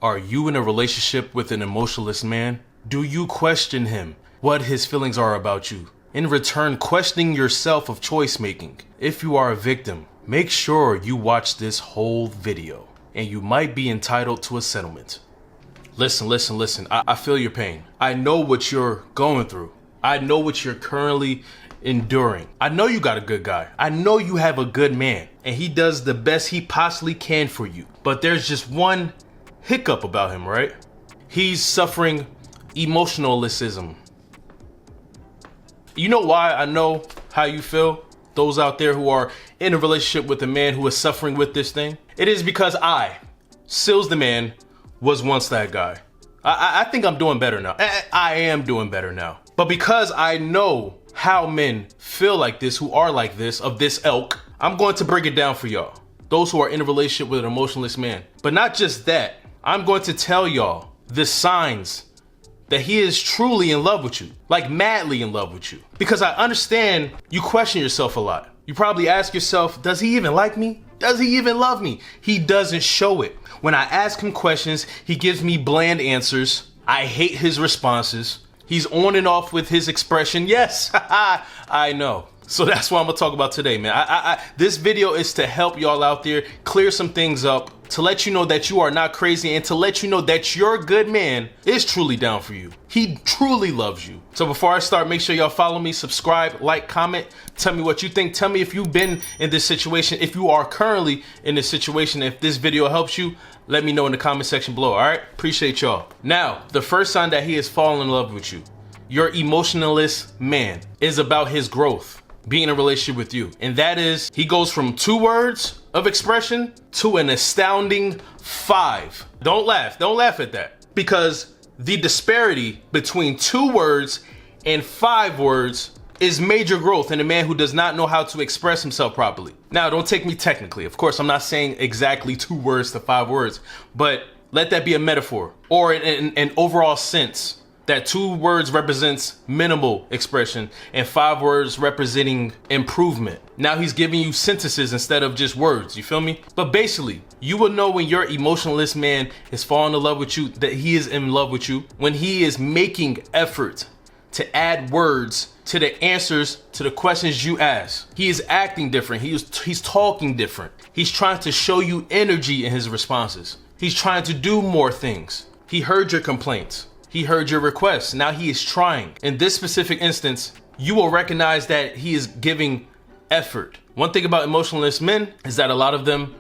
Are you in a relationship with an emotionless man? Do you question him, what his feelings are about you? In return, questioning yourself of choice making. If you are a victim, make sure you watch this whole video and you might be entitled to a settlement. Listen. I feel your pain. I know what you're going through. I know what you're currently enduring. I know you got a good guy. I know you have a good man and he does the best he possibly can for you. But there's just one hiccup about him, right? He's suffering emotionalism. You know why I know how you feel? Those out there who are in a relationship with a man who is suffering with this thing. It is because I, Sealz the man, was once that guy. I think I'm doing better now. I am doing better now. But because I know how men feel like this, who are like this, of this ilk, I'm going to break it down for y'all. Those who are in a relationship with an emotionless man. But not just that, I'm going to tell y'all the signs that he is truly in love with you, like madly in love with you. Because I understand you question yourself a lot. You probably ask yourself, does he even like me? Does he even love me? He doesn't show it. When I ask him questions, he gives me bland answers. I hate his responses. He's on and off with his expression. Yes, I know. So that's what I'm gonna talk about today, man. This video is to help y'all out there clear some things up, to let you know that you are not crazy, and to let you know that your good man is truly down for you. He truly loves you. So before I start, make sure y'all follow me, subscribe, like, comment, tell me what you think. Tell me if you've been in this situation, if you are currently in this situation. If this video helps you, let me know in the comment section below, all right? Appreciate y'all. Now, the first sign that he is falling in love with you, your emotionless man, is about his growth, being in a relationship with you. And that is, he goes from 2 words of expression to an astounding 5. Don't laugh at that. Because the disparity between 2 words and 5 words is major growth in a man who does not know how to express himself properly. Now, don't take me technically. Of course, I'm not saying exactly 2 words to 5 words, but let that be a metaphor or an overall sense that 2 words represents minimal expression and 5 words representing improvement. Now he's giving you sentences instead of just words, you feel me? But basically, you will know when your emotionless man is falling in love with you, that he is in love with you, when he is making effort to add words to the answers to the questions you ask. He is acting different. He's talking different. He's trying to show you energy in his responses. He's trying to do more things. He heard your complaints. He heard your requests. Now he is trying. In this specific instance, you will recognize that he is giving effort. One thing about emotionless men is that a lot of them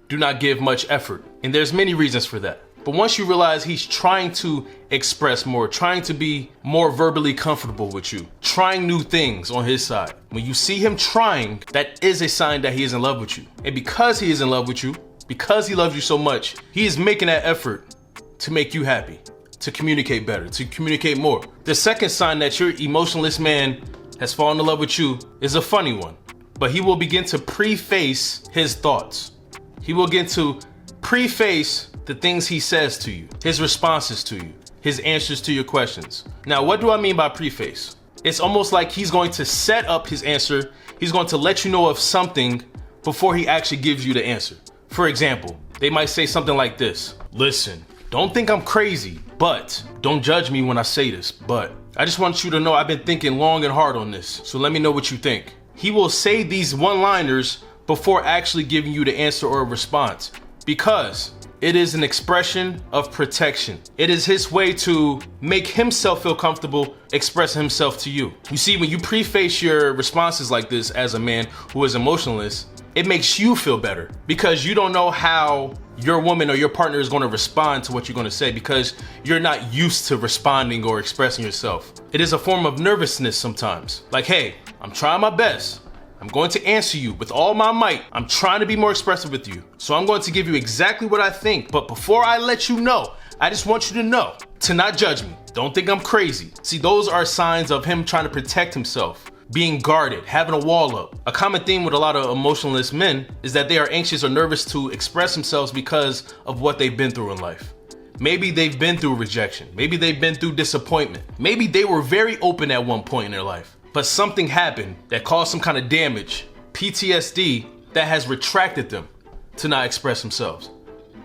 do not give much effort. And there's many reasons for that. But once you realize he's trying to express more, trying to be more verbally comfortable with you, trying new things on his side, when you see him trying, that is a sign that he is in love with you. And because he is in love with you, because he loves you so much, he is making that effort to make you happy, to communicate better, to communicate more. The second sign that your emotionless man has fallen in love with you is a funny one, but he will begin to preface his thoughts. He will begin to preface the things he says to you, his responses to you, his answers to your questions. Now, what do I mean by preface? It's almost like he's going to set up his answer. He's going to let you know of something before he actually gives you the answer. For example, they might say something like this. Listen, don't think I'm crazy, but don't judge me when I say this, but I just want you to know I've been thinking long and hard on this. So let me know what you think. He will say these one-liners before actually giving you the answer or a response, because it is an expression of protection. It is his way to make himself feel comfortable expressing himself to you. You see, when you preface your responses like this as a man who is emotionless, it makes you feel better because you don't know how your woman or your partner is going to respond to what you're going to say because you're not used to responding or expressing yourself. It is a form of nervousness sometimes. Like, hey, I'm trying my best. I'm going to answer you with all my might. I'm trying to be more expressive with you. So I'm going to give you exactly what I think. But before I let you know, I just want you to know to not judge me. Don't think I'm crazy. See, those are signs of him trying to protect himself, being guarded, having a wall up. A common theme with a lot of emotionless men is that they are anxious or nervous to express themselves because of what they've been through in life. Maybe they've been through rejection. Maybe they've been through disappointment. Maybe they were very open at one point in their life, but something happened that caused some kind of damage, PTSD, that has retracted them to not express themselves.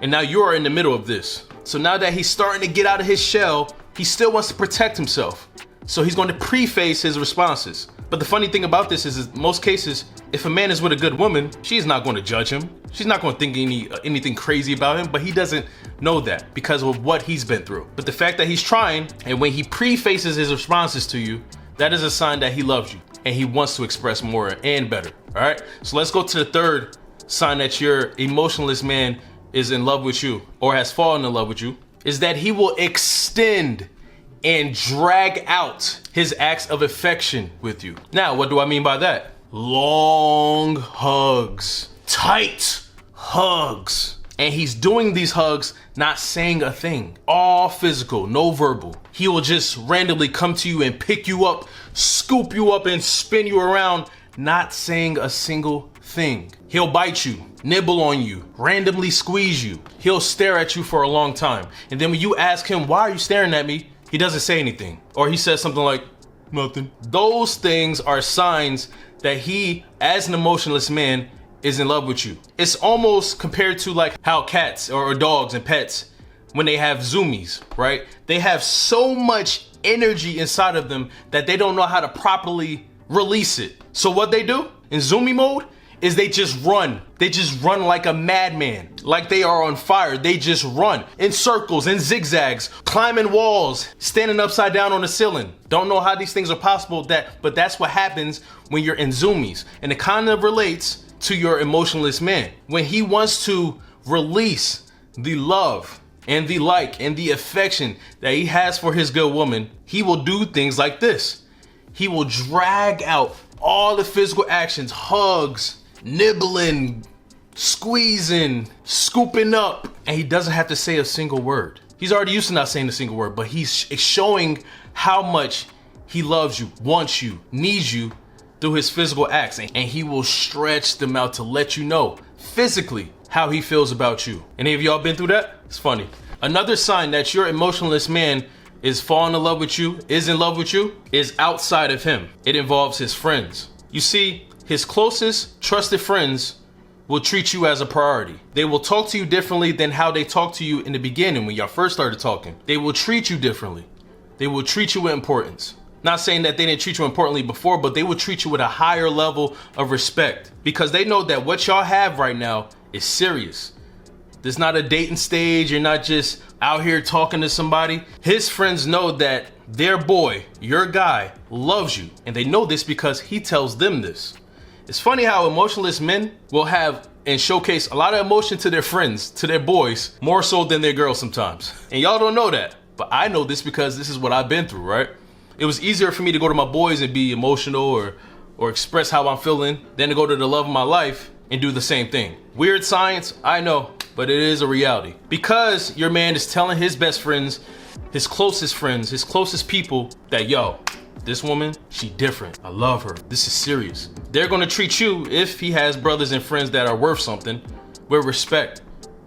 And now you are in the middle of this. So now that he's starting to get out of his shell, he still wants to protect himself. So he's going to preface his responses. But the funny thing about this is in most cases, if a man is with a good woman, she's not going to judge him. She's not going to think anything crazy about him, but he doesn't know that because of what he's been through. But the fact that he's trying, and when he prefaces his responses to you, that is a sign that he loves you and he wants to express more and better. All right. So let's go to the third sign that your emotionless man is in love with you or has fallen in love with you, is that he will extend and drag out his acts of affection with you. Now, what do I mean by that? Long hugs, tight hugs. And he's doing these hugs, not saying a thing, all physical, no verbal. He will just randomly come to you and pick you up, scoop you up and spin you around, not saying a single thing. He'll bite you, nibble on you, randomly squeeze you. He'll stare at you for a long time. And then when you ask him, why are you staring at me? He doesn't say anything. Or he says something like, nothing. Those things are signs that he, as an emotionless man, is in love with you. It's almost compared to like how cats or dogs and pets, when they have zoomies, right? They have so much energy inside of them that they don't know how to properly release it. So what they do in zoomie mode is they just run. They just run like a madman, like they are on fire. They just run in circles, in zigzags, climbing walls, standing upside down on the ceiling. Don't know how these things are possible, but that's what happens when you're in zoomies. And it kind of relates to your emotionless man. When he wants to release the love and the like and the affection that he has for his good woman, he will do things like this. He will drag out all the physical actions, hugs, nibbling, squeezing, scooping up, and he doesn't have to say a single word. He's already used to not saying a single word, but he's showing how much he loves you, wants you, needs you through his physical acts, and he will stretch them out to let you know physically how he feels about you. Any of y'all been through that? It's funny. Another sign that your emotionless man is falling in love with you, is in love with you, is outside of him. It involves his friends. You see, his closest trusted friends will treat you as a priority. They will talk to you differently than how they talked to you in the beginning when y'all first started talking. They will treat you differently. They will treat you with importance. Not saying that they didn't treat you importantly before, but they will treat you with a higher level of respect because they know that what y'all have right now is serious. There's not a dating stage. You're not just out here talking to somebody. His friends know that their boy, your guy, loves you. And they know this because he tells them this. It's funny how emotionless men will have and showcase a lot of emotion to their friends, to their boys, more so than their girls sometimes. And y'all don't know that, but I know this because this is what I've been through, right? It was easier for me to go to my boys and be emotional or express how I'm feeling than to go to the love of my life and do the same thing. Weird science, I know, but it is a reality. Because your man is telling his best friends, his closest people that, yo, this woman, she different. I love her. This is serious. They're gonna treat you, if he has brothers and friends that are worth something, with respect,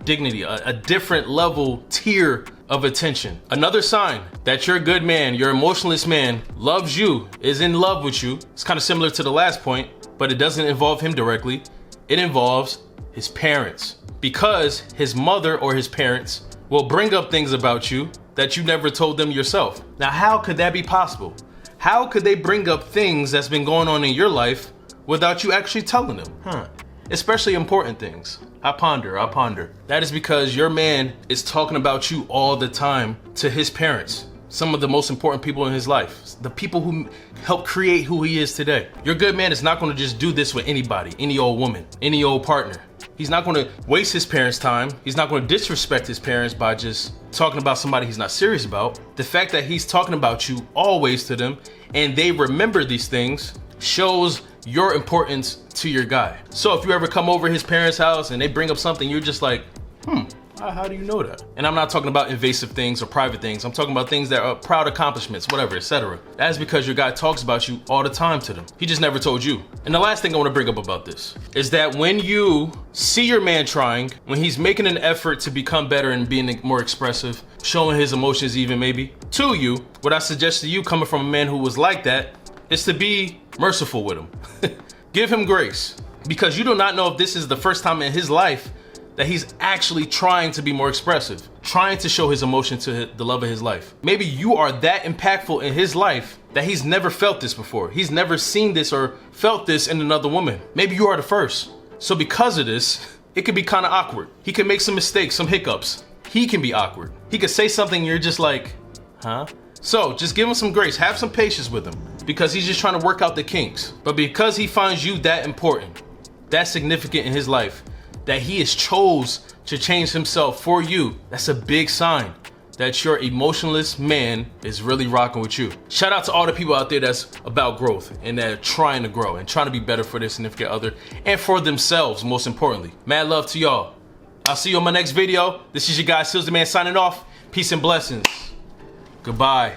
dignity, a different level tier of attention. Another sign that your good man, your emotionless man, loves you, is in love with you. It's kind of similar to the last point, but it doesn't involve him directly. It involves his parents, because his mother or his parents will bring up things about you that you never told them yourself. Now, how could that be possible? How could they bring up things that's been going on in your life without you actually telling them? Especially important things. I ponder. That is because your man is talking about you all the time to his parents, some of the most important people in his life, the people who helped create who he is today. Your good man is not going to just do this with anybody, any old woman, any old partner. He's not going to waste his parents' time. He's not going to disrespect his parents by just talking about somebody he's not serious about. The fact that he's talking about you always to them and they remember these things shows your importance to your guy. So if you ever come over his parents' house and they bring up something, you're just like, how do you know that? And I'm not talking about invasive things or private things. I'm talking about things that are proud accomplishments, whatever, etc. That's because your guy talks about you all the time to them. He just never told you. And the last thing I want to bring up about this is that when you see your man trying, when he's making an effort to become better and being more expressive, showing his emotions even maybe to you, what I suggest to you coming from a man who was like that is to be merciful with him. Give him grace, because you do not know if this is the first time in his life that he's actually trying to be more expressive, trying to show his emotion to the love of his life. Maybe you are that impactful in his life that he's never felt this before. He's never seen this or felt this in another woman. Maybe you are the first. So because of this, it can be kind of awkward. He can make some mistakes, some hiccups. He can be awkward. He could say something and you're just like, huh? So just give him some grace, have some patience with him, because he's just trying to work out the kinks. But because he finds you that important, that significant in his life, that he has chose to change himself for you, that's a big sign that your emotionless man is really rocking with you. Shout out to all the people out there that's about growth and that are trying to grow and trying to be better for their significant other and for themselves, most importantly. Mad love to y'all. I'll see you on my next video. This is your guy, Sealz the Man, signing off. Peace and blessings. Goodbye.